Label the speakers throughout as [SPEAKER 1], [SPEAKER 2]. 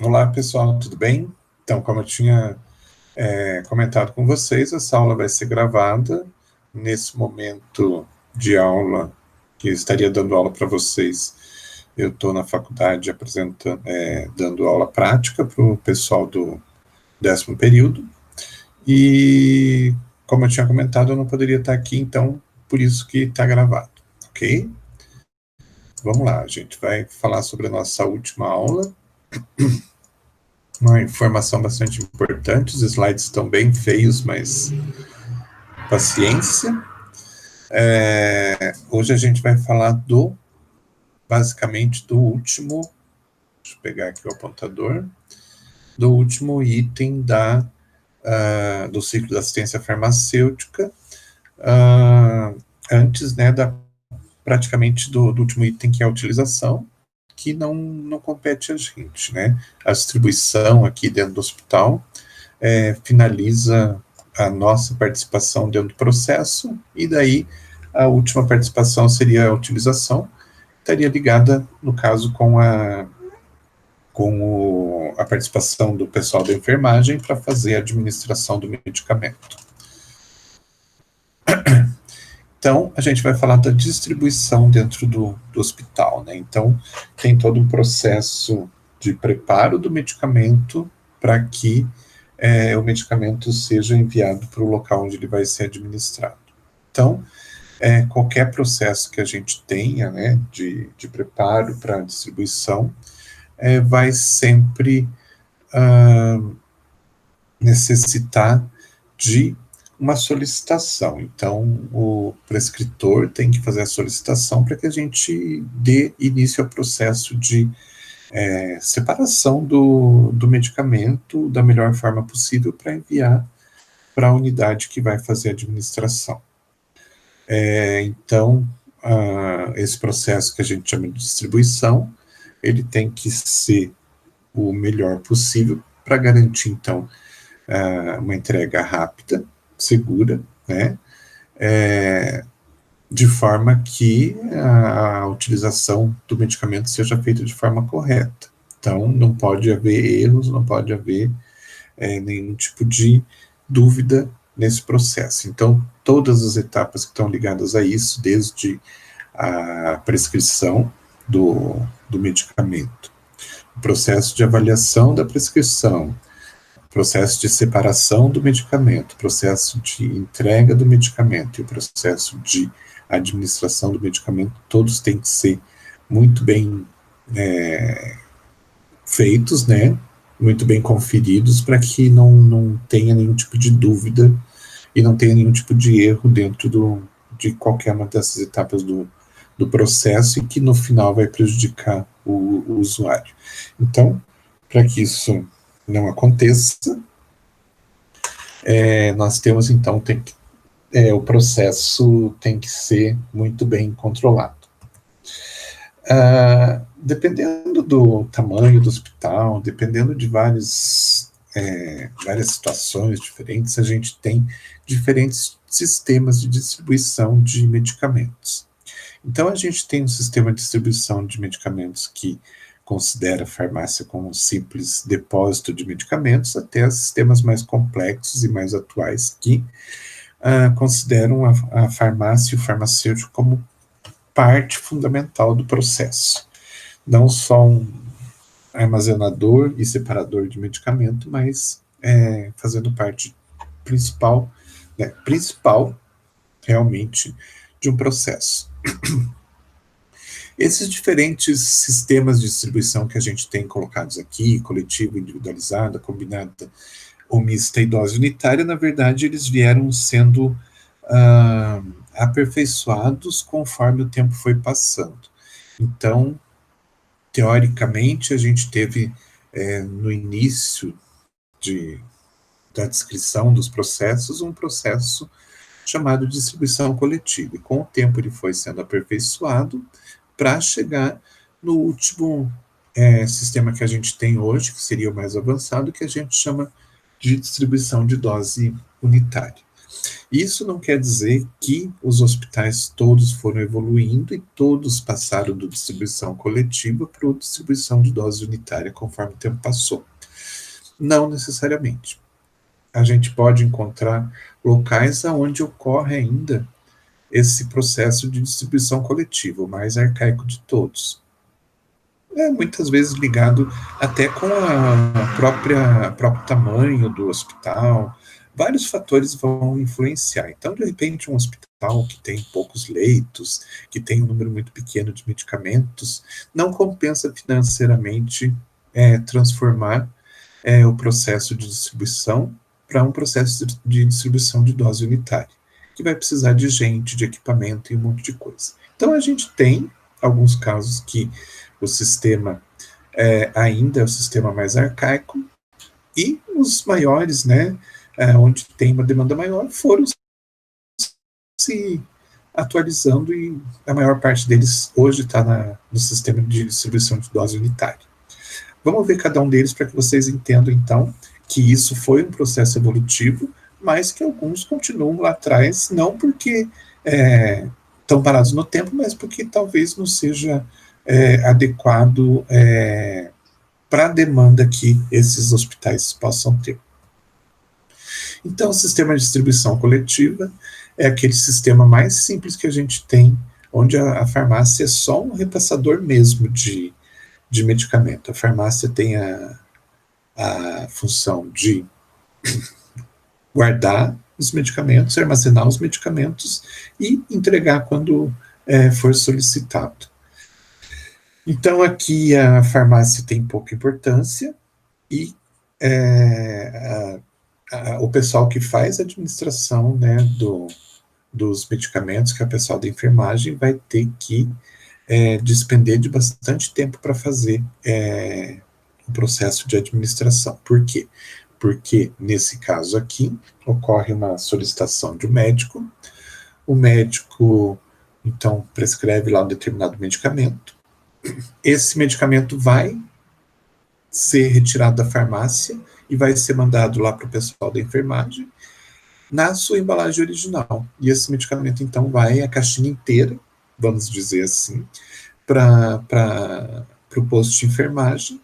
[SPEAKER 1] Olá, pessoal, tudo bem? Então, como eu tinha comentado com vocês, essa aula vai ser gravada. Nesse momento de aula, que eu estaria dando aula para vocês, eu estou na faculdade apresentando, dando aula prática para o pessoal do 10º período. E, como eu tinha comentado, eu não poderia estar aqui, então, por isso que está gravado, ok? Vamos lá, a gente vai falar sobre a nossa última aula. Uma informação bastante importante, os slides estão bem feios, mas paciência. Hoje a gente vai falar basicamente do último, deixa eu pegar aqui o apontador, do último item do ciclo da assistência farmacêutica, antes, né, praticamente do último item, que é a utilização, que não compete a gente, né? A distribuição aqui dentro do hospital finaliza a nossa participação dentro do processo, e daí a última participação seria a utilização, estaria ligada, no caso, com a participação do pessoal da enfermagem para fazer a administração do medicamento. Então, a gente vai falar da distribuição dentro do hospital, né? Então, tem todo um processo de preparo do medicamento para que o medicamento seja enviado para o local onde ele vai ser administrado. Então, qualquer processo que a gente tenha, né, de preparo para a distribuição, vai sempre necessitar de uma solicitação. Então, o prescritor tem que fazer a solicitação para que a gente dê início ao processo de separação do medicamento da melhor forma possível para enviar para a unidade que vai fazer a administração. Então, esse processo que a gente chama de distribuição, ele tem que ser o melhor possível para garantir, então, uma entrega rápida, segura, né? De forma que a utilização do medicamento seja feita de forma correta. Então, não pode haver erros, não pode haver nenhum tipo de dúvida nesse processo. Então, todas as etapas que estão ligadas a isso, desde a prescrição do medicamento, o processo de avaliação da prescrição, processo de separação do medicamento, processo de entrega do medicamento e o processo de administração do medicamento, todos têm que ser muito bem feitos, né? Muito bem conferidos, para que não tenha nenhum tipo de dúvida e não tenha nenhum tipo de erro dentro de qualquer uma dessas etapas do processo, e que no final vai prejudicar o usuário. Então, para que isso não aconteça, nós temos, então, o processo tem que ser muito bem controlado. Dependendo do tamanho do hospital, dependendo de várias situações diferentes, a gente tem diferentes sistemas de distribuição de medicamentos. Então, a gente tem um sistema de distribuição de medicamentos que considera a farmácia como um simples depósito de medicamentos, até sistemas mais complexos e mais atuais que consideram a farmácia e o farmacêutico como parte fundamental do processo. Não só um armazenador e separador de medicamento, mas fazendo parte principal realmente de um processo. Esses diferentes sistemas de distribuição que a gente tem colocados aqui, coletiva, individualizada, combinada ou mista e dose unitária, na verdade, eles vieram sendo aperfeiçoados conforme o tempo foi passando. Então, teoricamente, a gente teve, no início da descrição dos processos, um processo chamado de distribuição coletiva, e com o tempo ele foi sendo aperfeiçoado para chegar no último sistema que a gente tem hoje, que seria o mais avançado, que a gente chama de distribuição de dose unitária. Isso não quer dizer que os hospitais todos foram evoluindo e todos passaram de distribuição coletiva para distribuição de dose unitária conforme o tempo passou. Não necessariamente. A gente pode encontrar locais onde ocorre ainda esse processo de distribuição coletiva, o mais arcaico de todos. Muitas vezes ligado até com a próprio tamanho do hospital. Vários fatores vão influenciar. Então, de repente, um hospital que tem poucos leitos, que tem um número muito pequeno de medicamentos, não compensa financeiramente transformar o processo de distribuição para um processo de distribuição de dose unitária, que vai precisar de gente, de equipamento e um monte de coisa. Então, a gente tem alguns casos que o sistema ainda é o sistema mais arcaico, e os maiores, né, onde tem uma demanda maior, foram se atualizando, e a maior parte deles hoje está no sistema de distribuição de dose unitária. Vamos ver cada um deles para que vocês entendam, então, que isso foi um processo evolutivo, mas que alguns continuam lá atrás, não porque estão parados no tempo, mas porque talvez não seja adequado para a demanda que esses hospitais possam ter. Então, o sistema de distribuição coletiva é aquele sistema mais simples que a gente tem, onde a farmácia é só um repassador mesmo de medicamento. A farmácia tem a função de guardar os medicamentos, armazenar os medicamentos e entregar quando for solicitado. Então, aqui a farmácia tem pouca importância, e o pessoal que faz a administração, né, dos medicamentos, que é o pessoal da enfermagem, vai ter que despender de bastante tempo para fazer o processo de administração. Por quê? Porque, nesse caso aqui, ocorre uma solicitação de um médico, o médico, então, prescreve lá um determinado medicamento, esse medicamento vai ser retirado da farmácia e vai ser mandado lá para o pessoal da enfermagem, na sua embalagem original. E esse medicamento, então, vai a caixinha inteira, vamos dizer assim, para o posto de enfermagem,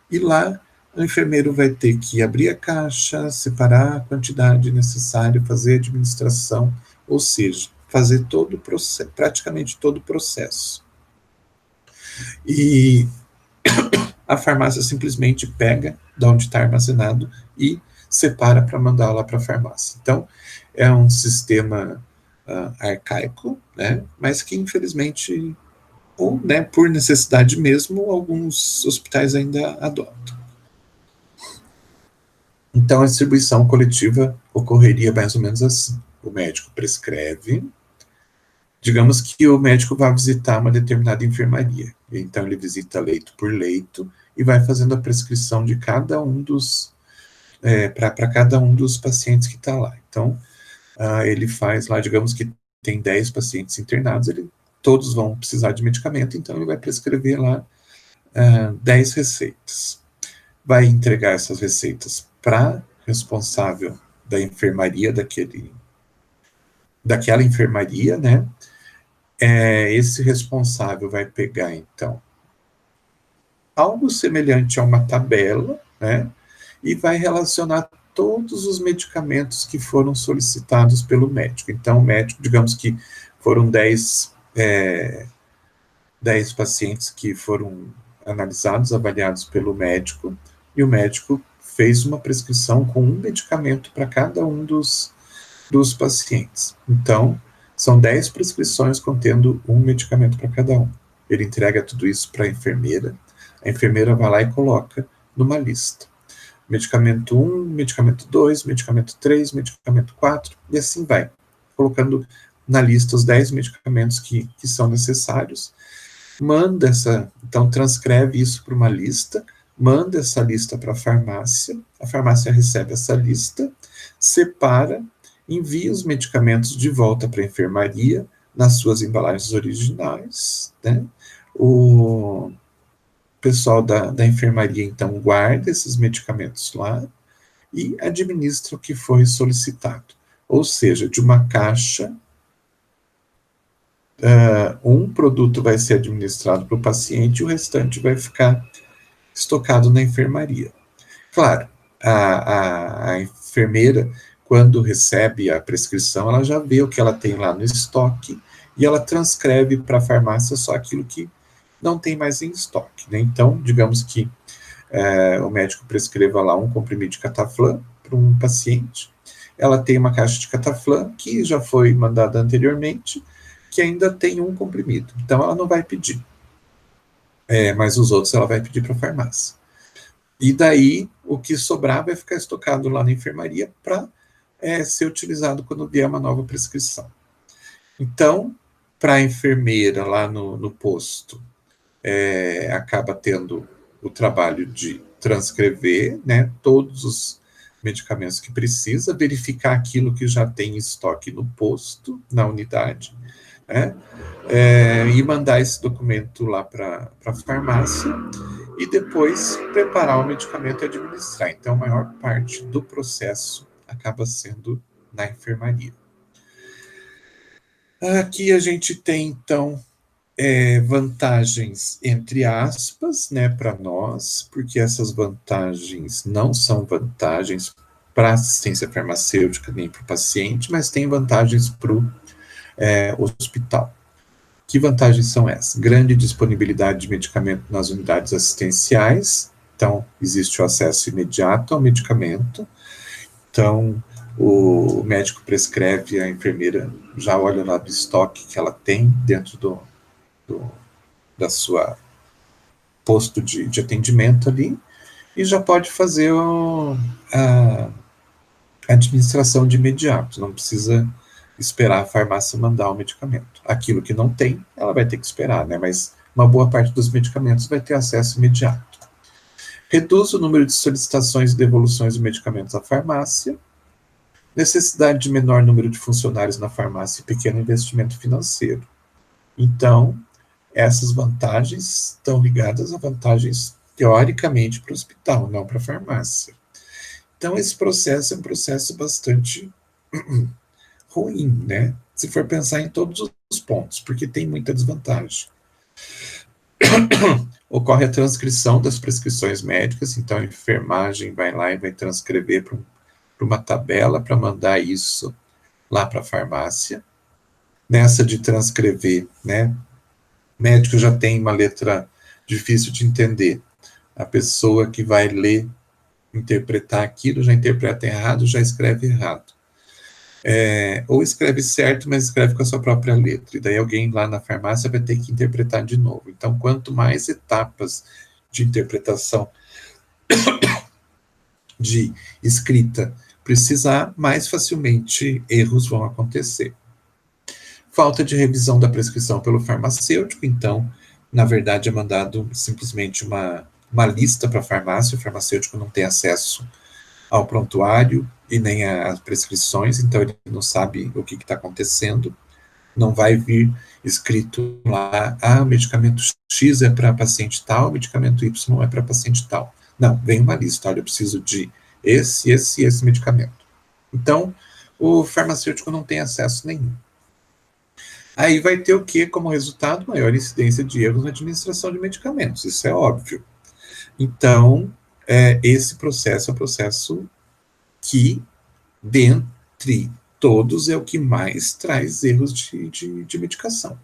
[SPEAKER 1] e lá o enfermeiro vai ter que abrir a caixa, separar a quantidade necessária, fazer a administração, ou seja, fazer todo o processo, praticamente todo o processo. E a farmácia simplesmente pega de onde está armazenado e separa para mandar lá para a farmácia. Então, é um sistema arcaico, né, mas que, infelizmente, ou, né, por necessidade mesmo, alguns hospitais ainda adotam. Então, a distribuição coletiva ocorreria mais ou menos assim. O médico prescreve, digamos que o médico vai visitar uma determinada enfermaria, então ele visita leito por leito e vai fazendo a prescrição de cada um dos, para cada um dos pacientes que está lá. Então, ele faz lá, digamos que tem 10 pacientes internados, todos vão precisar de medicamento, então ele vai prescrever lá 10 receitas. Vai entregar essas receitas para responsável da enfermaria, daquela enfermaria, né? Esse responsável vai pegar, então, algo semelhante a uma tabela, né? E vai relacionar todos os medicamentos que foram solicitados pelo médico. Então, o médico, digamos que foram 10 pacientes que foram analisados, avaliados pelo médico, e o médico fez uma prescrição com um medicamento para cada um dos pacientes. Então, são 10 prescrições contendo um medicamento para cada um. Ele entrega tudo isso para a enfermeira vai lá e coloca numa lista. Medicamento 1, medicamento 2, medicamento 3, medicamento 4, e assim vai, colocando na lista os 10 medicamentos que são necessários, então transcreve isso para uma lista, manda essa lista para a farmácia recebe essa lista, separa, envia os medicamentos de volta para a enfermaria, nas suas embalagens originais, né? O pessoal da enfermaria, então, guarda esses medicamentos lá e administra o que foi solicitado. Ou seja, de uma caixa, um produto vai ser administrado para o paciente e o restante vai ficar estocado na enfermaria. Claro, a enfermeira, quando recebe a prescrição, ela já vê o que ela tem lá no estoque e ela transcreve para a farmácia só aquilo que não tem mais em estoque, né? Então, digamos que o médico prescreva lá um comprimido de Cataflam para um paciente, ela tem uma caixa de Cataflam que já foi mandada anteriormente, que ainda tem um comprimido, então ela não vai pedir, mas os outros ela vai pedir para a farmácia. E daí, o que sobrar vai ficar estocado lá na enfermaria para ser utilizado quando vier uma nova prescrição. Então, para a enfermeira lá no posto, acaba tendo o trabalho de transcrever, né, todos os medicamentos que precisa, verificar aquilo que já tem em estoque no posto, na unidade, né, e mandar esse documento lá para a farmácia, e depois preparar o medicamento e administrar. Então, a maior parte do processo acaba sendo na enfermaria. Aqui a gente tem, então, vantagens, entre aspas, né, para nós, porque essas vantagens não são vantagens para a assistência farmacêutica nem para o paciente, mas tem vantagens para o hospital. Que vantagens são essas? Grande disponibilidade de medicamento nas unidades assistenciais, então existe o acesso imediato ao medicamento, então o médico prescreve, a enfermeira já olha lá do estoque que ela tem dentro da sua posto de atendimento ali, e já pode fazer a administração de imediato, não precisa esperar a farmácia mandar o medicamento. Aquilo que não tem, ela vai ter que esperar, né? Mas uma boa parte dos medicamentos vai ter acesso imediato. Reduz o número de solicitações e devoluções de medicamentos à farmácia. Necessidade de menor número de funcionários na farmácia e pequeno investimento financeiro. Então, essas vantagens estão ligadas a vantagens, teoricamente, para o hospital, não para a farmácia. Então, esse processo é um processo bastante ruim, né? Se for pensar em todos os pontos, porque tem muita desvantagem. Ocorre a transcrição das prescrições médicas, então a enfermagem vai lá e vai transcrever para uma tabela para mandar isso lá para a farmácia. Nessa de transcrever, né? O médico já tem uma letra difícil de entender. A pessoa que vai ler, interpretar aquilo, já interpreta errado, já escreve errado. Ou escreve certo, mas escreve com a sua própria letra, e daí alguém lá na farmácia vai ter que interpretar de novo. Então, quanto mais etapas de interpretação de escrita precisar, mais facilmente erros vão acontecer. Falta de revisão da prescrição pelo farmacêutico, então, na verdade, é mandado simplesmente uma lista para a farmácia, o farmacêutico não tem acesso ao prontuário e nem às prescrições, então ele não sabe o que está acontecendo, não vai vir escrito lá, o medicamento X é para paciente tal, o medicamento Y é para paciente tal. Não, vem uma lista, olha, eu preciso de esse medicamento. Então, o farmacêutico não tem acesso nenhum. Aí vai ter o que como resultado? Maior incidência de erros na administração de medicamentos, isso é óbvio. Então, esse processo é um processo que, dentre todos, é o que mais traz erros de medicação.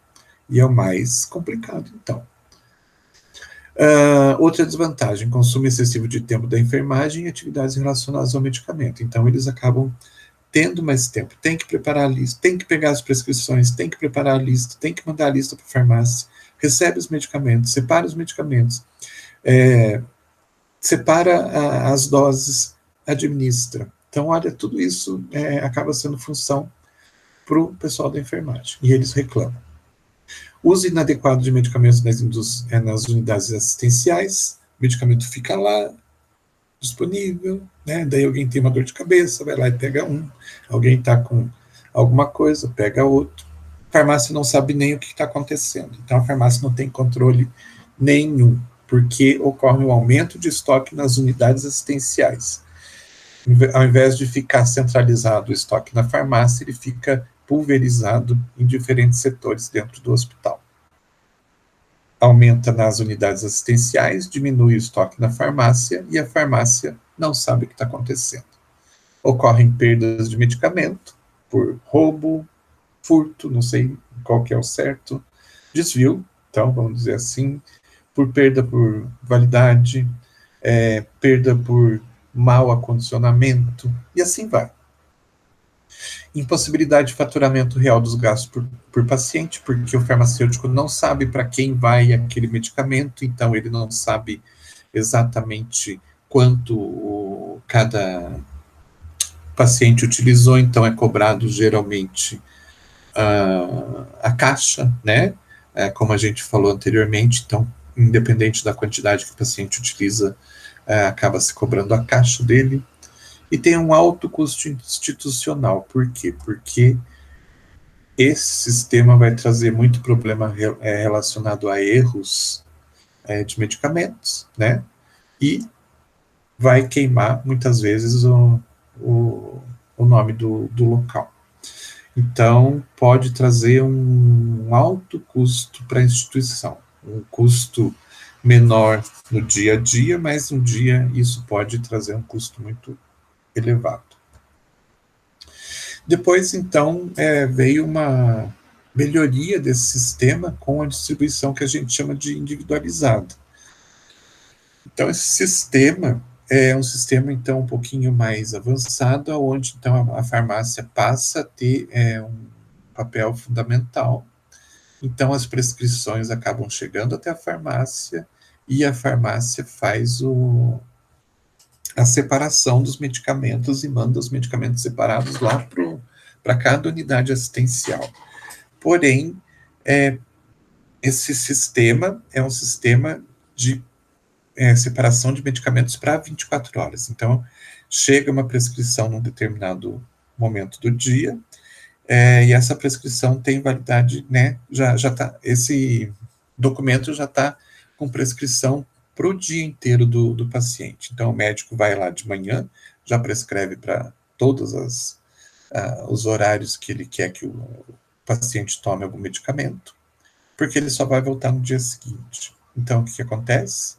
[SPEAKER 1] E é o mais complicado, então. Outra desvantagem, consumo excessivo de tempo da enfermagem e atividades relacionadas ao medicamento. Então, eles acabam tendo mais tempo. Tem que preparar a lista, tem que pegar as prescrições, tem que preparar a lista, tem que mandar a lista para a farmácia, recebe os medicamentos, separa os medicamentos, separa as doses, administra. Então, olha, tudo isso acaba sendo função para o pessoal da enfermagem, e eles reclamam. Uso inadequado de medicamentos nas unidades assistenciais, o medicamento fica lá, disponível, né? Daí alguém tem uma dor de cabeça, vai lá e pega um, alguém está com alguma coisa, pega outro. A farmácia não sabe nem o que está acontecendo, então a farmácia não tem controle nenhum, porque ocorre um aumento de estoque nas unidades assistenciais. Ao invés de ficar centralizado o estoque na farmácia, ele fica pulverizado em diferentes setores dentro do hospital. Aumenta nas unidades assistenciais, diminui o estoque na farmácia e a farmácia não sabe o que está acontecendo. Ocorrem perdas de medicamento por roubo, furto, não sei qual que é o certo, desvio, então vamos dizer assim, por perda por validade, perda por mau acondicionamento, e assim vai. Impossibilidade de faturamento real dos gastos por paciente, porque o farmacêutico não sabe para quem vai aquele medicamento, então ele não sabe exatamente quanto cada paciente utilizou, então é cobrado geralmente a caixa, né? Como a gente falou anteriormente, então, independente da quantidade que o paciente utiliza, acaba se cobrando a caixa dele. E tem um alto custo institucional. Por quê? Porque esse sistema vai trazer muito problema relacionado a erros de medicamentos, né? E vai queimar, muitas vezes, o nome do local. Então, pode trazer um alto custo para a instituição, um custo menor no dia a dia, mas um dia isso pode trazer um custo muito elevado. Depois, então, veio uma melhoria desse sistema com a distribuição que a gente chama de individualizada. Então, esse sistema é um sistema, então, um pouquinho mais avançado, onde, então, a farmácia passa a ter um papel fundamental. Então, as prescrições acabam chegando até a farmácia e a farmácia faz a separação dos medicamentos e manda os medicamentos separados lá para cada unidade assistencial. Porém, esse sistema é um sistema de separação de medicamentos para 24 horas. Então, chega uma prescrição num determinado momento do dia, e essa prescrição tem validade, né? Já tá, esse documento já está com prescrição para o dia inteiro do paciente. Então, o médico vai lá de manhã, já prescreve para todos os horários que ele quer que o paciente tome algum medicamento, porque ele só vai voltar no dia seguinte. Então, o que acontece?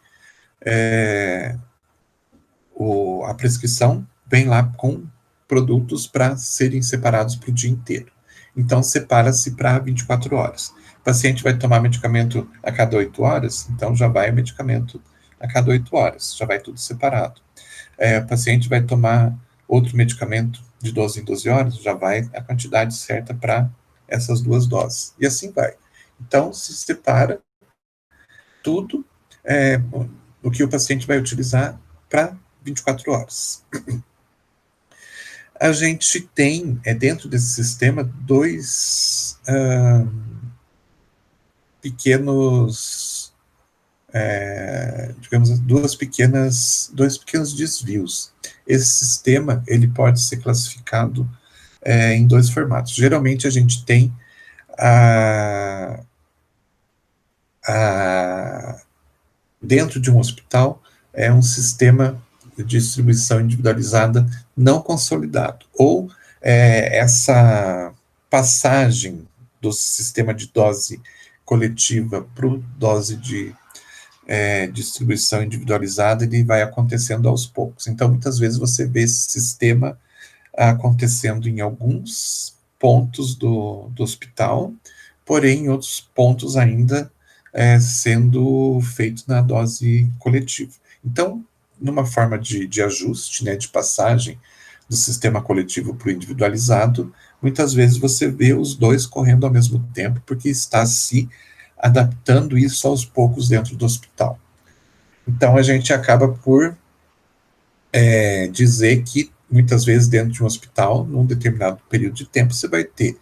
[SPEAKER 1] A prescrição vem lá com produtos para serem separados para o dia inteiro. Então, separa-se para 24 horas. O paciente vai tomar medicamento a cada 8 horas, então já vai o medicamento a cada 8 horas, já vai tudo separado. O paciente vai tomar outro medicamento de 12 em 12 horas, já vai a quantidade certa para essas duas doses. E assim vai. Então, se separa tudo o que o paciente vai utilizar para 24 horas. A gente tem, dentro desse sistema, dois pequenos, digamos, dois pequenos desvios. Esse sistema, ele pode ser classificado em dois formatos. Geralmente, a gente tem dentro de um hospital, um sistema de distribuição individualizada não consolidado, ou essa passagem do sistema de dose coletiva para o dose de distribuição individualizada, ele vai acontecendo aos poucos. Então, muitas vezes você vê esse sistema acontecendo em alguns pontos do hospital, porém, em outros pontos ainda sendo feito na dose coletiva. Então, numa forma de ajuste, né, de passagem do sistema coletivo para o individualizado, muitas vezes você vê os dois correndo ao mesmo tempo, porque está se adaptando isso aos poucos dentro do hospital. Então, a gente acaba por dizer que, muitas vezes, dentro de um hospital, num determinado período de tempo, você vai ter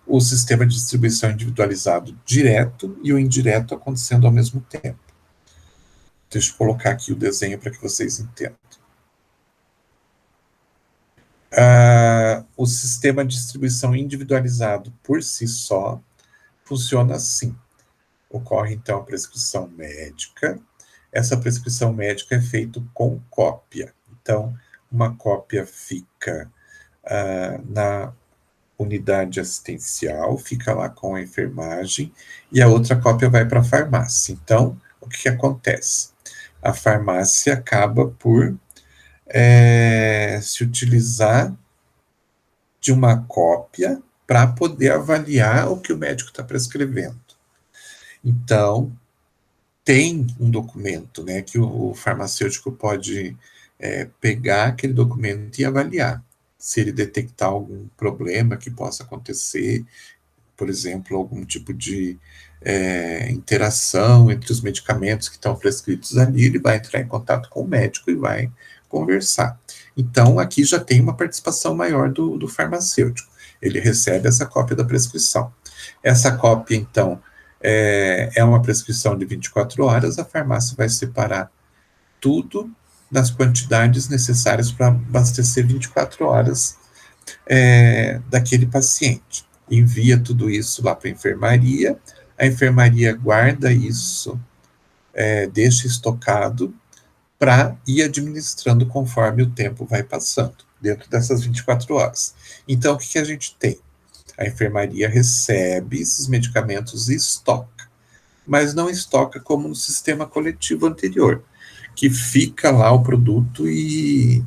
[SPEAKER 1] o sistema de distribuição individualizado direto e o indireto acontecendo ao mesmo tempo. Deixa eu colocar aqui o desenho para que vocês entendam. O sistema de distribuição individualizado por si só funciona assim. Ocorre, então, a prescrição médica. Essa prescrição médica é feita com cópia. Então, uma cópia fica na unidade assistencial, fica lá com a enfermagem, e a outra cópia vai para a farmácia. Então, o que acontece? A farmácia acaba por se utilizar de uma cópia para poder avaliar o que o médico está prescrevendo. Então, tem um documento, né, que o farmacêutico pode pegar aquele documento e avaliar. Se ele detectar algum problema que possa acontecer, por exemplo, algum tipo de interação entre os medicamentos que estão prescritos ali, ele vai entrar em contato com o médico e vai conversar. Então, aqui já tem uma participação maior do farmacêutico. Ele recebe essa cópia da prescrição. Essa cópia, então, é uma prescrição de 24 horas, a farmácia vai separar tudo nas quantidades necessárias para abastecer 24 horas daquele paciente. Envia tudo isso lá para a enfermaria guarda isso, deixa estocado para ir administrando conforme o tempo vai passando, dentro dessas 24 horas. Então, o que a gente tem? A enfermaria recebe esses medicamentos e estoca, mas não estoca como no sistema coletivo anterior, que fica lá o produto e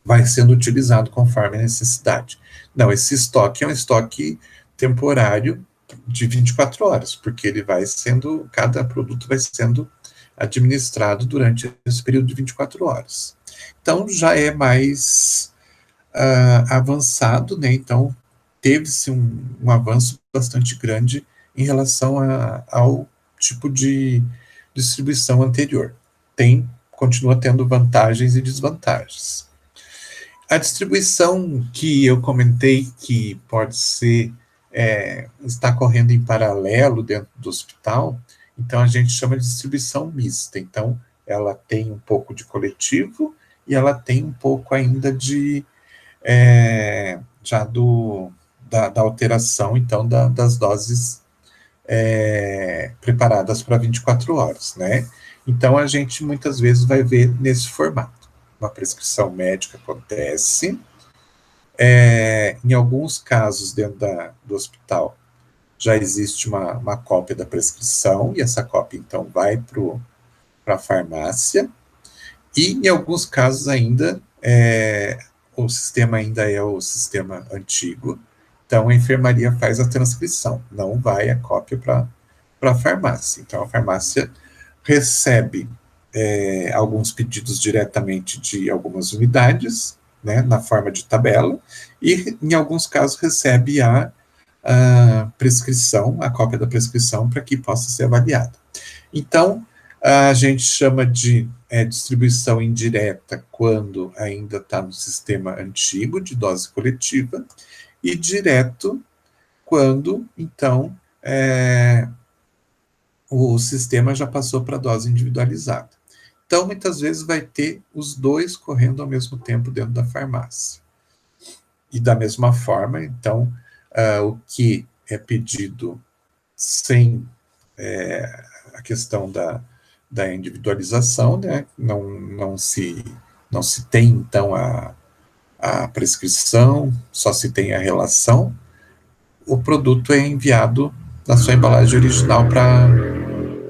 [SPEAKER 1] vai sendo utilizado conforme a necessidade. Não, esse estoque é um estoque temporário de 24 horas, porque ele vai sendo, cada produto vai sendo administrado durante esse período de 24 horas. Então, já é mais avançado, né? Então, teve-se um avanço bastante grande em relação ao tipo de distribuição anterior. Continua tendo vantagens e desvantagens. A distribuição que eu comentei que pode ser, está correndo em paralelo dentro do hospital, então a gente chama de distribuição mista. Então, ela tem um pouco de coletivo e ela tem um pouco ainda de já da alteração, então, das doses preparadas para 24 horas, né? Então, a gente muitas vezes vai ver nesse formato. Uma prescrição médica acontece, em alguns casos dentro do hospital já existe uma cópia da prescrição, e essa cópia, então, vai para a farmácia, e em alguns casos ainda, o sistema ainda é o sistema antigo, então a enfermaria faz a transcrição, não vai a cópia para a farmácia. Então a farmácia recebe alguns pedidos diretamente de algumas unidades, né, na forma de tabela, e em alguns casos recebe a prescrição, a cópia da prescrição, para que possa ser avaliada. Então, a gente chama de distribuição indireta quando ainda está no sistema antigo de dose coletiva, e direto quando, então, o sistema já passou para a dose individualizada. Então, muitas vezes vai ter os dois correndo ao mesmo tempo dentro da farmácia. E da mesma forma, então, o que é pedido sem a questão da individualização, né? Não se tem, então, a prescrição, só se tem a relação, o produto é enviado na sua embalagem original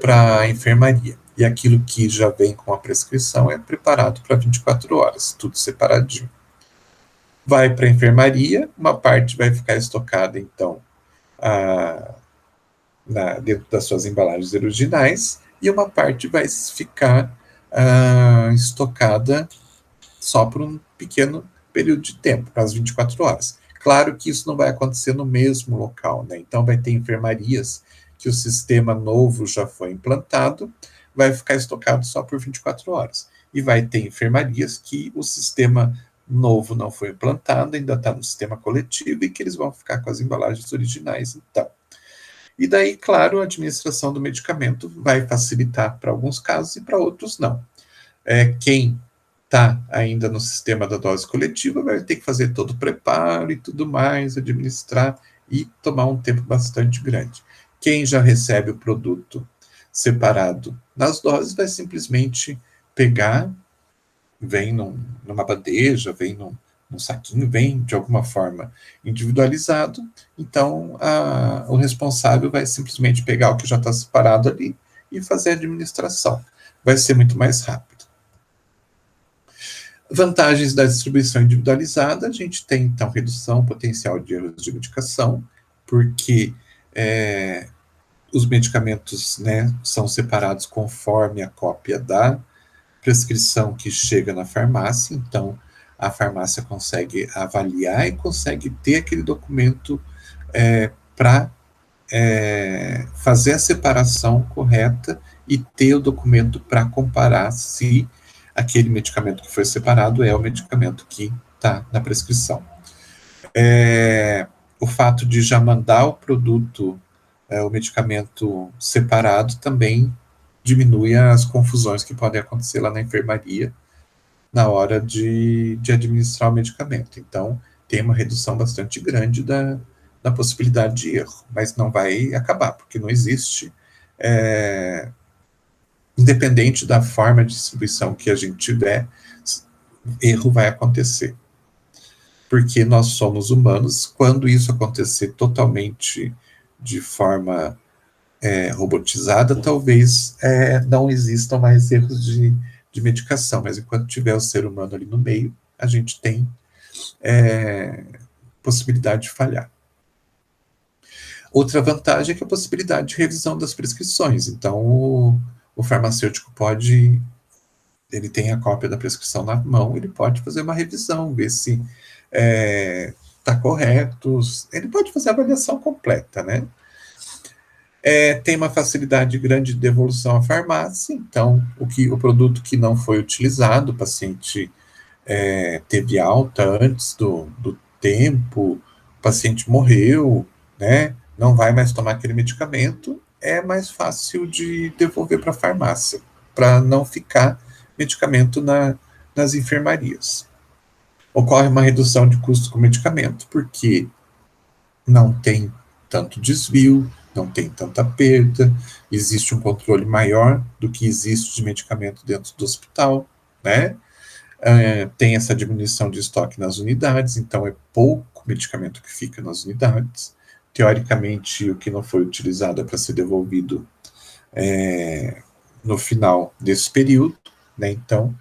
[SPEAKER 1] para a enfermaria. E aquilo que já vem com a prescrição é preparado para 24 horas, tudo separadinho. Vai para a enfermaria, uma parte vai ficar estocada, então, dentro das suas embalagens originais, e uma parte vai ficar estocada só por um pequeno período de tempo, para as 24 horas. Claro que isso não vai acontecer no mesmo local, né? Então vai ter enfermarias que o sistema novo já foi implantado, vai ficar estocado só por 24 horas. E vai ter enfermarias que o sistema novo não foi implantado, ainda está no sistema coletivo, e que eles vão ficar com as embalagens originais, então. E daí, claro, a administração do medicamento vai facilitar para alguns casos e para outros não. Quem está ainda no sistema da dose coletiva vai ter que fazer todo o preparo e tudo mais, administrar e tomar um tempo bastante grande. Quem já recebe o produto separado nas doses vai simplesmente pegar vem numa bandeja, vem num saquinho, vem de alguma forma individualizado, então o responsável vai simplesmente pegar o que já está separado ali e fazer a administração. Vai ser muito mais rápido. Vantagens da distribuição individualizada, a gente tem, então, redução potencial de erros de medicação, porque os medicamentos, né, são separados conforme a cópia da prescrição que chega na farmácia, então a farmácia consegue avaliar e consegue ter aquele documento para fazer a separação correta e ter o documento para comparar se aquele medicamento que foi separado é o medicamento que está na prescrição. O fato de já mandar o produto, o medicamento separado, também diminui as confusões que podem acontecer lá na enfermaria na hora de administrar o medicamento. Então, tem uma redução bastante grande da possibilidade de erro, mas não vai acabar, porque não existe, independente da forma de distribuição que a gente tiver, erro vai acontecer. Porque nós somos humanos, quando isso acontecer totalmente de forma robotizada, talvez não existam mais erros de medicação, mas enquanto tiver o ser humano ali no meio, a gente tem possibilidade de falhar. Outra vantagem é que a possibilidade de revisão das prescrições. Então, o farmacêutico pode, ele tem a cópia da prescrição na mão, ele pode fazer uma revisão, ver se está correto, ele pode fazer a avaliação completa, né? Tem uma facilidade grande de devolução à farmácia, então o produto que não foi utilizado, o paciente teve alta antes do tempo, o paciente morreu, né, não vai mais tomar aquele medicamento, é mais fácil de devolver para a farmácia, para não ficar medicamento nas enfermarias. Ocorre uma redução de custos com medicamento, porque não tem tanto desvio, não tem tanta perda, existe um controle maior do que existe de medicamento dentro do hospital, né? Tem essa diminuição de estoque nas unidades, então é pouco medicamento que fica nas unidades. Teoricamente, o que não foi utilizado é para ser devolvido no final desse período, né? Então,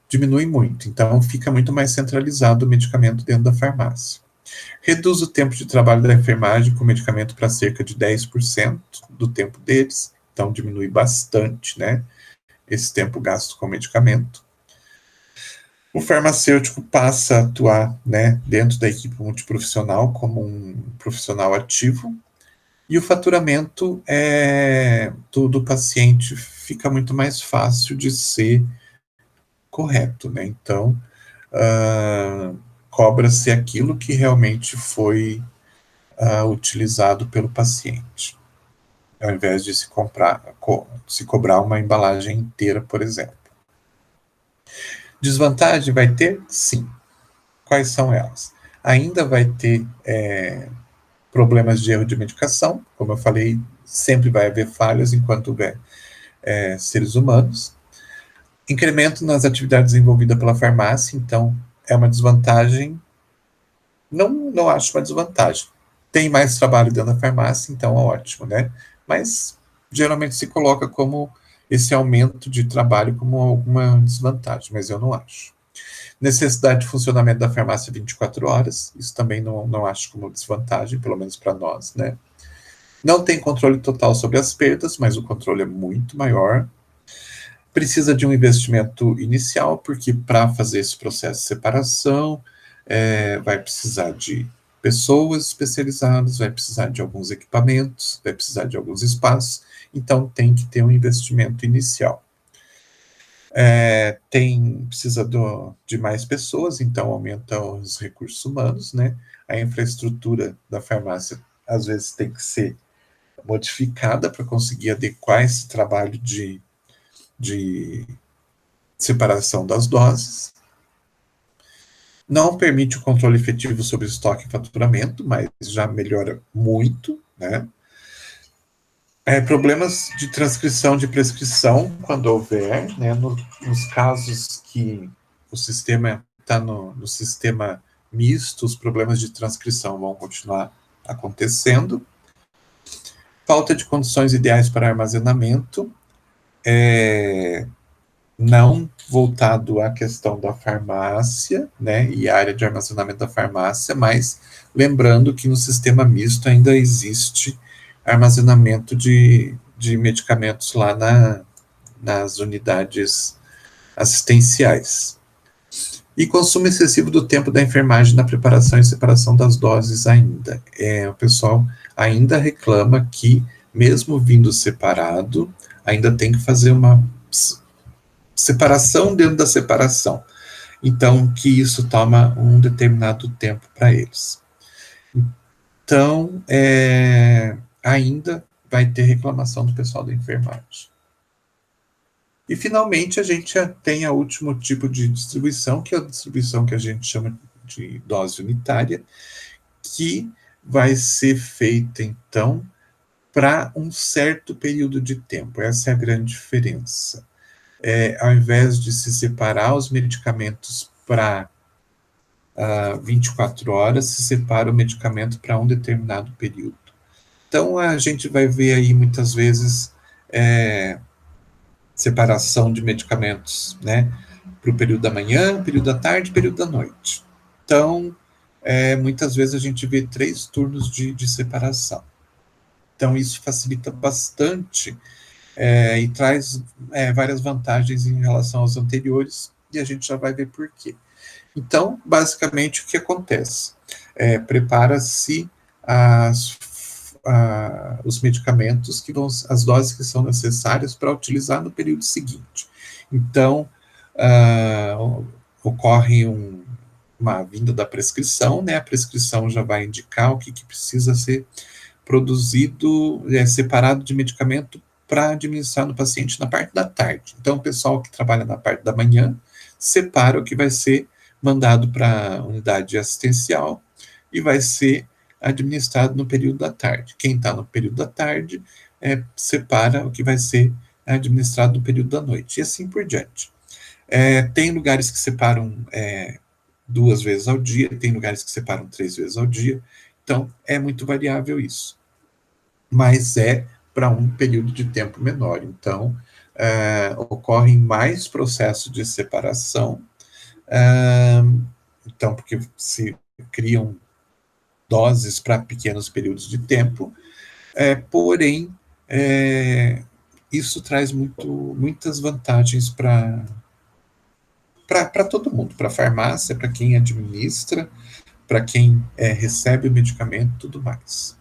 [SPEAKER 1] diminui muito. Então, fica muito mais centralizado o medicamento dentro da farmácia. Reduz o tempo de trabalho da enfermagem com medicamento para cerca de 10% do tempo deles, então diminui bastante, né, esse tempo gasto com medicamento. O farmacêutico passa a atuar, né, dentro da equipe multiprofissional como um profissional ativo, e o faturamento do paciente fica muito mais fácil de ser correto, né? Então, cobra-se aquilo que realmente foi utilizado pelo paciente, ao invés de se cobrar uma embalagem inteira, por exemplo. Desvantagem vai ter? Sim. Quais são elas? Ainda vai ter problemas de erro de medicação, como eu falei, sempre vai haver falhas enquanto houver seres humanos. Incremento nas atividades desenvolvidas pela farmácia, então é uma desvantagem. Não acho uma desvantagem. Tem mais trabalho dentro da farmácia, então é ótimo, né? Mas geralmente se coloca como esse aumento de trabalho como alguma desvantagem, mas eu não acho. Necessidade de funcionamento da farmácia 24 horas, isso também não acho como desvantagem, pelo menos para nós, né? Não tem controle total sobre as perdas, mas o controle é muito maior. Precisa de um investimento inicial, porque para fazer esse processo de separação, vai precisar de pessoas especializadas, vai precisar de alguns equipamentos, vai precisar de alguns espaços, então tem que ter um investimento inicial. Precisa de mais pessoas, então aumenta os recursos humanos, né? A infraestrutura da farmácia às vezes tem que ser modificada para conseguir adequar esse trabalho de separação das doses. Não permite o controle efetivo sobre estoque e faturamento, mas já melhora muito, né? Problemas de transcrição de prescrição, quando houver, né? Nos casos que o sistema está no sistema misto, os problemas de transcrição vão continuar acontecendo. Falta de condições ideais para armazenamento, não voltado à questão da farmácia, né, e a área de armazenamento da farmácia, mas lembrando que no sistema misto ainda existe armazenamento de medicamentos lá nas unidades assistenciais. E consumo excessivo do tempo da enfermagem na preparação e separação das doses ainda. O pessoal ainda reclama que, mesmo vindo separado, ainda tem que fazer uma separação dentro da separação. Então, que isso toma um determinado tempo para eles. Então, ainda vai ter reclamação do pessoal da enfermagem. E, finalmente, a gente já tem o último tipo de distribuição, que é a distribuição que a gente chama de dose unitária, que vai ser feita, então, para um certo período de tempo. Essa é a grande diferença. Ao invés de se separar os medicamentos para 24 horas, se separa o medicamento para um determinado período. Então, a gente vai ver aí, muitas vezes, separação de medicamentos, né, para o período da manhã, período da tarde, período da noite. Então, muitas vezes a gente vê 3 turnos de separação. Então, isso facilita bastante e traz várias vantagens em relação aos anteriores, e a gente já vai ver por quê. Então, basicamente, o que acontece? Prepara-se os medicamentos, as doses que são necessárias para utilizar no período seguinte. Então, ocorre uma vinda da prescrição, né? A prescrição já vai indicar o que precisa ser produzido, separado de medicamento para administrar no paciente na parte da tarde. Então, o pessoal que trabalha na parte da manhã separa o que vai ser mandado para a unidade assistencial e vai ser administrado no período da tarde. Quem está no período da tarde separa o que vai ser administrado no período da noite, e assim por diante. Tem lugares que separam 2 vezes ao dia, tem lugares que separam 3 vezes ao dia, então é muito variável isso. Mas para um período de tempo menor. Então, ocorrem mais processos de separação, então, porque se criam doses para pequenos períodos de tempo, porém, isso traz muitas vantagens para todo mundo, para a farmácia, para quem administra, para quem recebe o medicamento e tudo mais.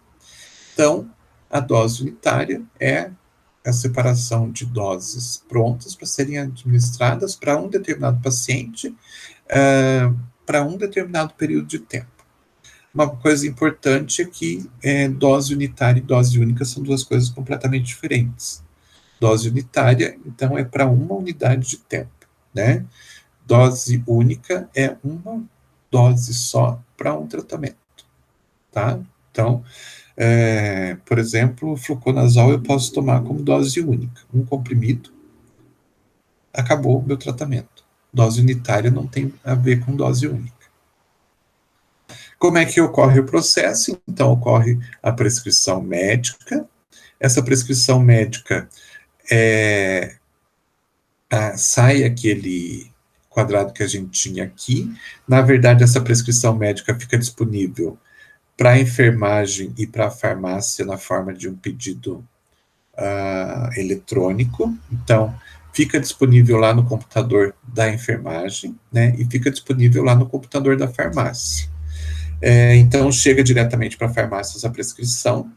[SPEAKER 1] Então, a dose unitária é a separação de doses prontas para serem administradas para um determinado paciente, para um determinado período de tempo. Uma coisa importante é que dose unitária e dose única são 2 coisas completamente diferentes. Dose unitária, então, é para uma unidade de tempo, né? Dose única é uma dose só para um tratamento, tá? Então, por exemplo, o fluconazol eu posso tomar como dose única, um comprimido, acabou o meu tratamento. Dose unitária não tem a ver com dose única. Como é que ocorre o processo? Então, ocorre a prescrição médica. Essa prescrição médica sai aquele quadrado que a gente tinha aqui. Na verdade, essa prescrição médica fica disponível para a enfermagem e para a farmácia na forma de um pedido eletrônico. Então, fica disponível lá no computador da enfermagem, né, e fica disponível lá no computador da farmácia. Então, chega diretamente para a farmácia a prescrição,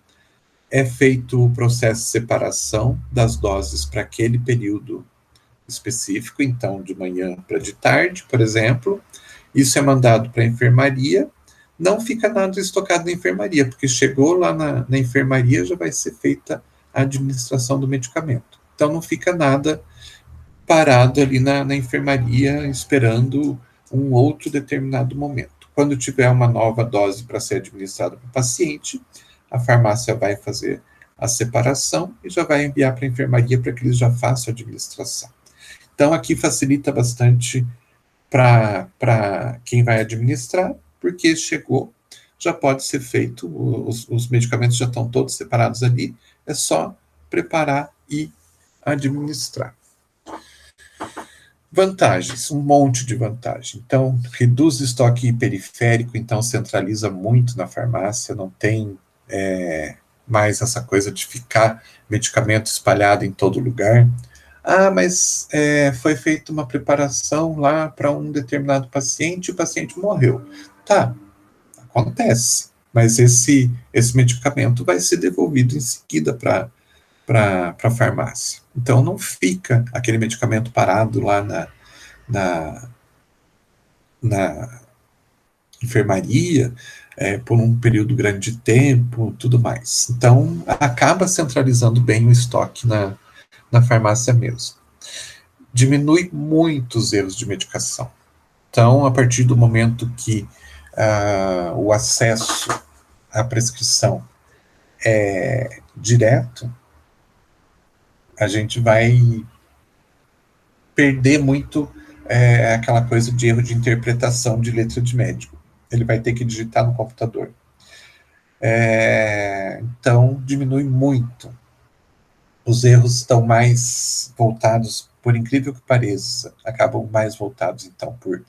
[SPEAKER 1] é feito o processo de separação das doses para aquele período específico, então, de manhã para de tarde, por exemplo. Isso é mandado para a enfermaria, não fica nada estocado na enfermaria, porque chegou lá na enfermaria, já vai ser feita a administração do medicamento. Então, não fica nada parado ali na enfermaria, esperando um outro determinado momento. Quando tiver uma nova dose para ser administrada para o paciente, a farmácia vai fazer a separação e já vai enviar para a enfermaria para que eles já façam a administração. Então, aqui facilita bastante para quem vai administrar, porque chegou, já pode ser feito, os medicamentos já estão todos separados ali, é só preparar e administrar. Vantagens, um monte de vantagem. Então, reduz estoque periférico, então centraliza muito na farmácia, não tem mais essa coisa de ficar medicamento espalhado em todo lugar. Ah, mas foi feita uma preparação lá para um determinado paciente e o paciente morreu. Tá, acontece. Mas esse medicamento vai ser devolvido em seguida para a farmácia. Então, não fica aquele medicamento parado lá na, na enfermaria por um período grande de tempo, tudo mais. Então, acaba centralizando bem o estoque na farmácia mesmo. Diminui muito os erros de medicação. Então, a partir do momento que o acesso à prescrição é direto, a gente vai perder muito aquela coisa de erro de interpretação de letra de médico. Ele vai ter que digitar no computador. Então, diminui muito. Os erros estão mais voltados, por incrível que pareça, acabam mais voltados, então, por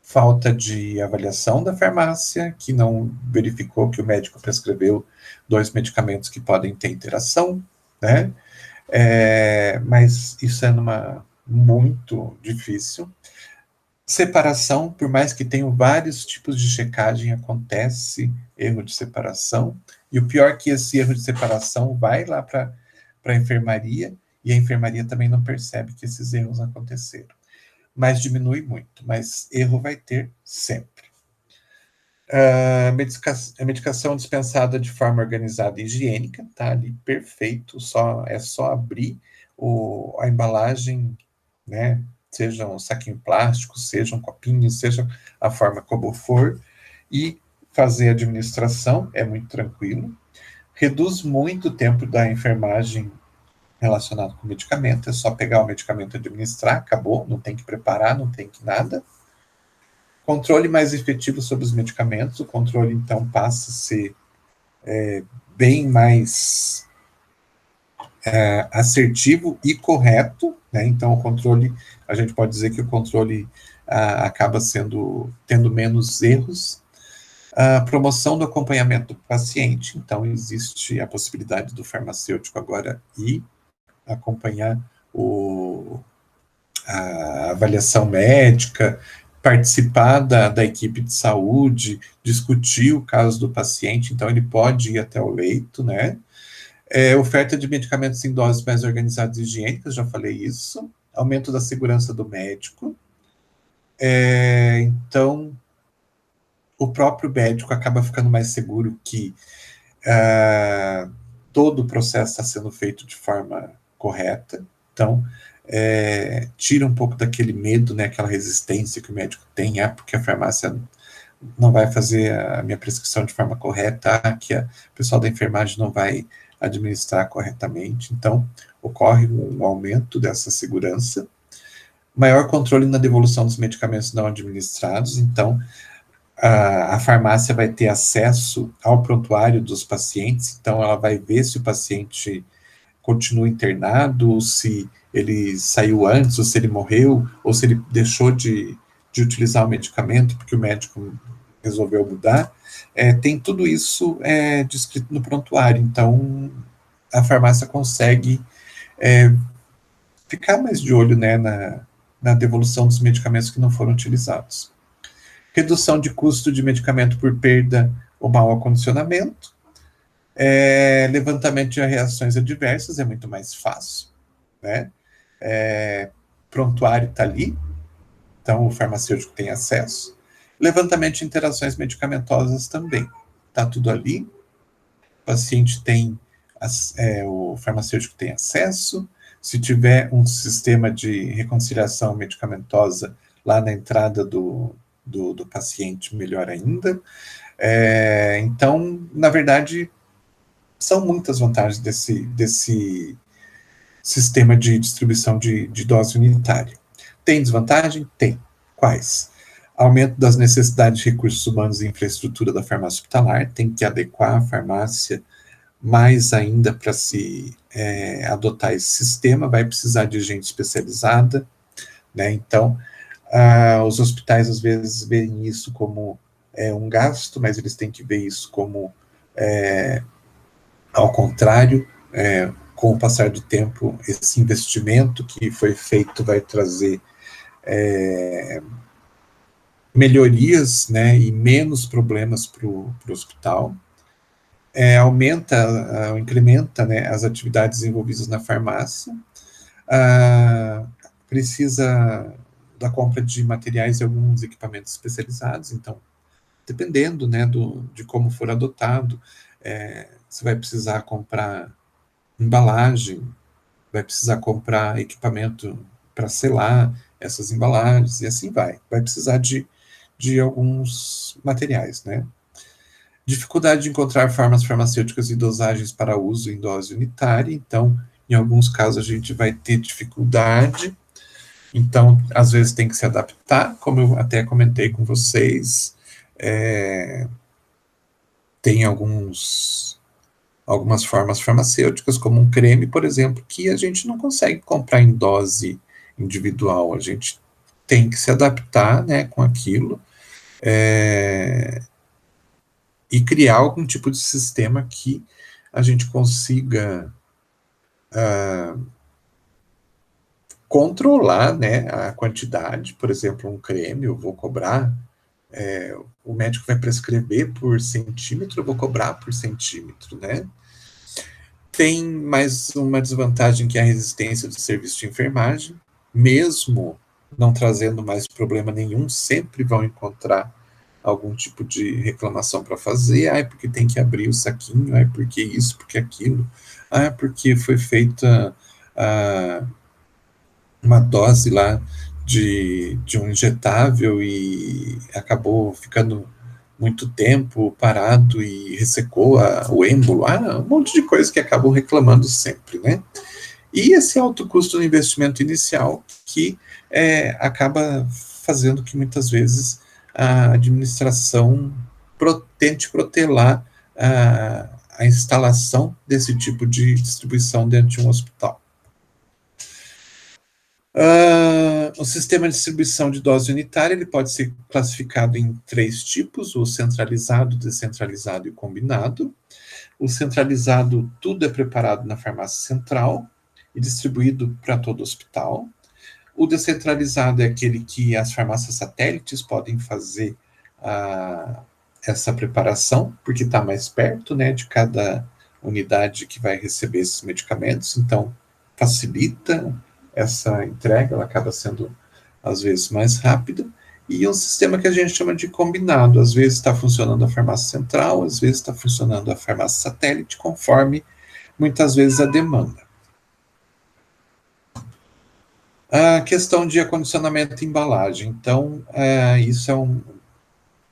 [SPEAKER 1] falta de avaliação da farmácia, que não verificou que o médico prescreveu 2 medicamentos que podem ter interação, né? Mas isso é muito difícil. Separação, por mais que tenham vários tipos de checagem, acontece erro de separação, e o pior é que esse erro de separação vai lá para a enfermaria, e a enfermaria também não percebe que esses erros aconteceram. Mas diminui muito, mas erro vai ter sempre. A medicação dispensada de forma organizada e higiênica, tá ali perfeito, é só abrir a embalagem, né? Seja um saquinho plástico, seja um copinho, seja a forma como for, e fazer a administração, é muito tranquilo. Reduz muito o tempo da enfermagem relacionado com o medicamento, é só pegar o medicamento e administrar, acabou, não tem que preparar, não tem que nada. Controle mais efetivo sobre os medicamentos, o controle, então, passa a ser bem mais assertivo e correto, né? Então, o controle, a gente pode dizer que o controle acaba tendo menos erros. A promoção do acompanhamento do paciente, então existe a possibilidade do farmacêutico agora ir acompanhar a avaliação médica, participar da equipe de saúde, discutir o caso do paciente, então ele pode ir até o leito, né? Oferta de medicamentos em doses mais organizadas e higiênicas, já falei isso. Aumento da segurança do médico. Então, o próprio médico acaba ficando mais seguro que todo o processo está sendo feito de forma correta. Então, tira um pouco daquele medo, né, aquela resistência que o médico tem, porque a farmácia não vai fazer a minha prescrição de forma correta, que o pessoal da enfermagem não vai administrar corretamente. Então, ocorre um aumento dessa segurança. Maior controle na devolução dos medicamentos não administrados. Então, a farmácia vai ter acesso ao prontuário dos pacientes, então ela vai ver se o paciente continua internado, ou se ele saiu antes, ou se ele morreu, ou se ele deixou de utilizar o medicamento porque o médico resolveu mudar. Tem tudo isso descrito no prontuário, então a farmácia consegue ficar mais de olho, né, na devolução dos medicamentos que não foram utilizados. Redução de custo de medicamento por perda ou mau acondicionamento. Levantamento de reações adversas é muito mais fácil, né? Prontuário está ali, então o farmacêutico tem acesso. Levantamento de interações medicamentosas também, está tudo ali. O paciente tem, o farmacêutico tem acesso. Se tiver um sistema de reconciliação medicamentosa lá na entrada do paciente, melhor ainda. Então, na verdade, são muitas vantagens desse sistema de distribuição de dose unitária. Tem desvantagem? Tem. Quais? Aumento das necessidades de recursos humanos e infraestrutura da farmácia hospitalar, tem que adequar a farmácia mais ainda para se adotar esse sistema, vai precisar de gente especializada, né? Então, os hospitais às vezes veem isso como um gasto, mas eles têm que ver isso como, ao contrário, com o passar do tempo, esse investimento que foi feito vai trazer melhorias, né, e menos problemas para o hospital. Aumenta, incrementa, né, as atividades envolvidas na farmácia, precisa da compra de materiais e alguns equipamentos especializados, então, dependendo, né, de como for adotado, você vai precisar comprar embalagem, vai precisar comprar equipamento para selar essas embalagens, e assim vai precisar de alguns materiais, né. Dificuldade de encontrar formas farmacêuticas e dosagens para uso em dose unitária, então, em alguns casos, a gente vai ter dificuldade, então, às vezes tem que se adaptar, como eu até comentei com vocês, tem algumas formas farmacêuticas, como um creme, por exemplo, que a gente não consegue comprar em dose individual, a gente tem que se adaptar, né, com aquilo, e criar algum tipo de sistema que a gente consiga controlar, né, a quantidade. Por exemplo, um creme, eu vou cobrar, o médico vai prescrever por centímetro, eu vou cobrar por centímetro, né. Tem mais uma desvantagem, que é a resistência do serviço de enfermagem, mesmo não trazendo mais problema nenhum, sempre vão encontrar algum tipo de reclamação para fazer, porque tem que abrir o saquinho, porque isso, porque aquilo, porque foi feita uma dose lá de um injetável e acabou ficando muito tempo parado e ressecou o êmbolo, um monte de coisa que acabam reclamando sempre, né? E esse alto custo do investimento inicial que acaba fazendo que muitas vezes a administração tente protelar a instalação desse tipo de distribuição dentro de um hospital. O sistema de distribuição de dose unitária ele pode ser classificado em 3 tipos: o centralizado, descentralizado e combinado. O centralizado, tudo é preparado na farmácia central e distribuído para todo o hospital. O descentralizado é aquele que as farmácias satélites podem fazer essa preparação, porque está mais perto, né, de cada unidade que vai receber esses medicamentos, então facilita essa entrega, ela acaba sendo, às vezes, mais rápida. E um sistema que a gente chama de combinado, às vezes está funcionando a farmácia central, às vezes está funcionando a farmácia satélite, conforme, muitas vezes, a demanda. A questão de acondicionamento e embalagem, então, isso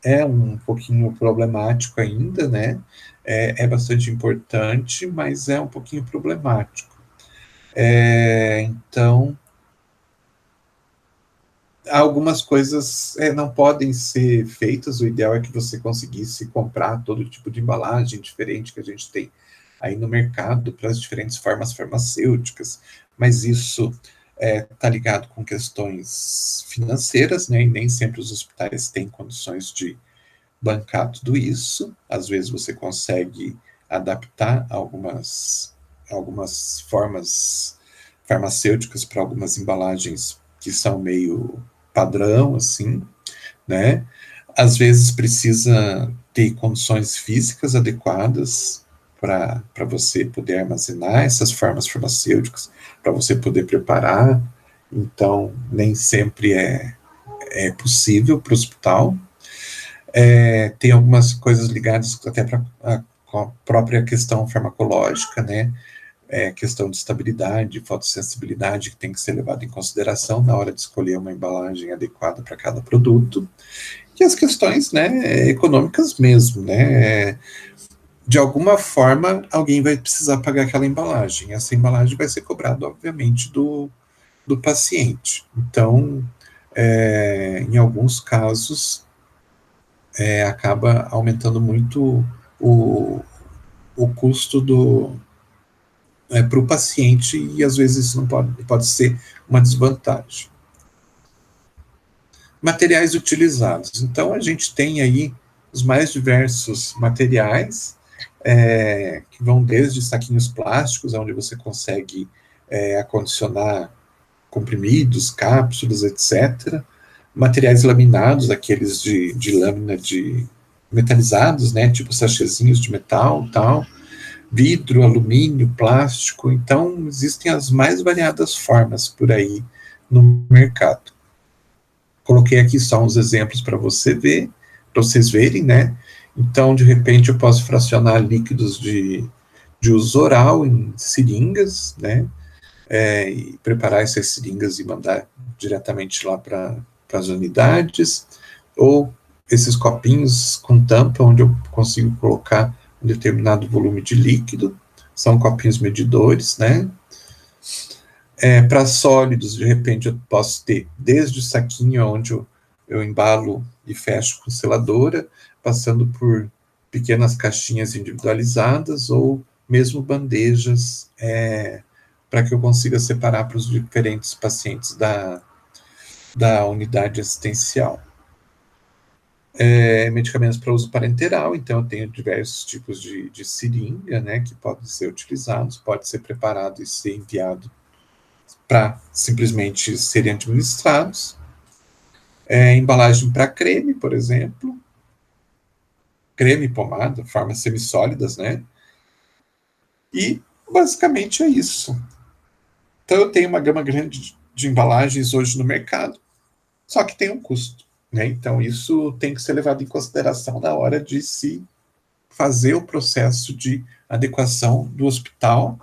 [SPEAKER 1] é um pouquinho problemático ainda, né? É bastante importante, mas é um pouquinho problemático. Então, algumas coisas não podem ser feitas. O ideal é que você conseguisse comprar todo tipo de embalagem diferente que a gente tem aí no mercado para as diferentes formas farmacêuticas, mas isso está ligado com questões financeiras, né, e nem sempre os hospitais têm condições de bancar tudo isso. Às vezes você consegue adaptar algumas formas farmacêuticas para algumas embalagens que são meio padrão, assim, né? Às vezes precisa ter condições físicas adequadas para você poder armazenar essas formas farmacêuticas, para você poder preparar. Então, nem sempre é possível para o hospital. Tem algumas coisas ligadas até com a própria questão farmacológica, né? Questão de estabilidade, fotossensibilidade, que tem que ser levado em consideração na hora de escolher uma embalagem adequada para cada produto. E as questões, né, econômicas mesmo, né? De alguma forma, alguém vai precisar pagar aquela embalagem. Essa embalagem vai ser cobrada, obviamente, do do paciente. Então, em alguns casos, acaba aumentando muito o custo para o paciente, e às vezes isso não pode ser uma desvantagem. Materiais utilizados. Então, a gente tem aí os mais diversos materiais, que vão desde saquinhos plásticos, onde você consegue acondicionar comprimidos, cápsulas, etc. Materiais laminados, aqueles de lâmina de metalizados, né, tipo sachêzinhos de metal, tal, vidro, alumínio, plástico. Então, existem as mais variadas formas por aí no mercado. Coloquei aqui só uns exemplos para vocês verem, né? Então, de repente, eu posso fracionar líquidos de uso oral em seringas, né? E preparar essas seringas e mandar diretamente lá para as unidades, ou esses copinhos com tampa, onde eu consigo colocar um determinado volume de líquido, são copinhos medidores, né? Para sólidos, de repente, eu posso ter desde o saquinho onde eu embalo e fecho com seladora, passando por pequenas caixinhas individualizadas, ou mesmo bandejas, para que eu consiga separar para os diferentes pacientes da unidade assistencial. Medicamentos para uso parenteral, então eu tenho diversos tipos de seringa, né, que podem ser utilizados, pode ser preparado e ser enviado para simplesmente serem administrados. Embalagem para creme, por exemplo, creme, pomada, formas semissólidas, né? E basicamente é isso. Então eu tenho uma gama grande de embalagens hoje no mercado, só que tem um custo, né? Então isso tem que ser levado em consideração na hora de se fazer o processo de adequação do hospital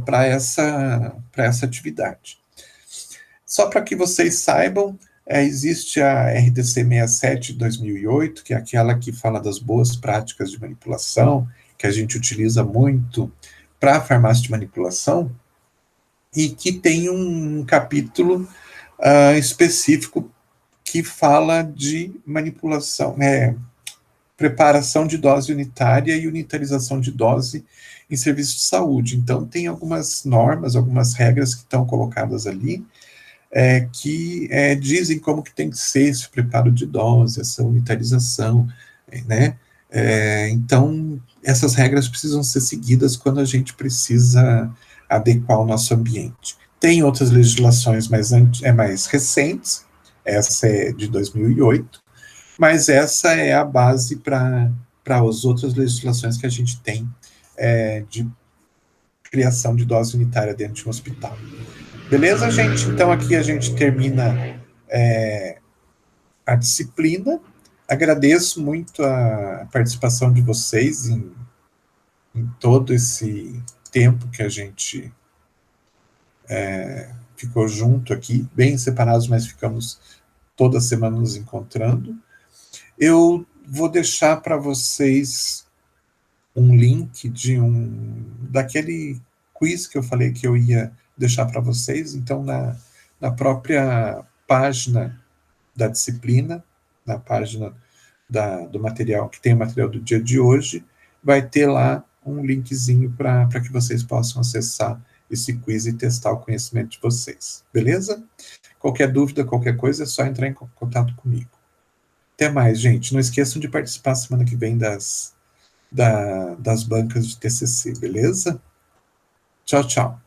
[SPEAKER 1] para essa atividade. Só para que vocês saibam, existe a RDC 67 de 2008, que é aquela que fala das boas práticas de manipulação, que a gente utiliza muito para a farmácia de manipulação, e que tem um capítulo específico que fala de manipulação, preparação de dose unitária e unitarização de dose em serviço de saúde. Então, tem algumas normas, algumas regras que estão colocadas ali, que dizem como que tem que ser esse preparo de dose, essa unitarização, né? Então, essas regras precisam ser seguidas quando a gente precisa adequar o nosso ambiente. Tem outras legislações mais recentes, essa é de 2008, mas essa é a base para as outras legislações que a gente tem de criação de dose unitária dentro de um hospital. Beleza, gente? Então aqui a gente termina a disciplina. Agradeço muito a participação de vocês em todo esse tempo que a gente ficou junto aqui, bem separados, mas ficamos toda semana nos encontrando. Eu vou deixar para vocês um link daquele quiz que eu falei que eu ia deixar para vocês. Então, na própria página da disciplina, na página do material, que tem o material do dia de hoje, vai ter lá um linkzinho para que vocês possam acessar esse quiz e testar o conhecimento de vocês. Beleza? Qualquer dúvida, qualquer coisa, é só entrar em contato comigo. Até mais, gente. Não esqueçam de participar semana que vem das bancas de TCC, beleza? Tchau, tchau.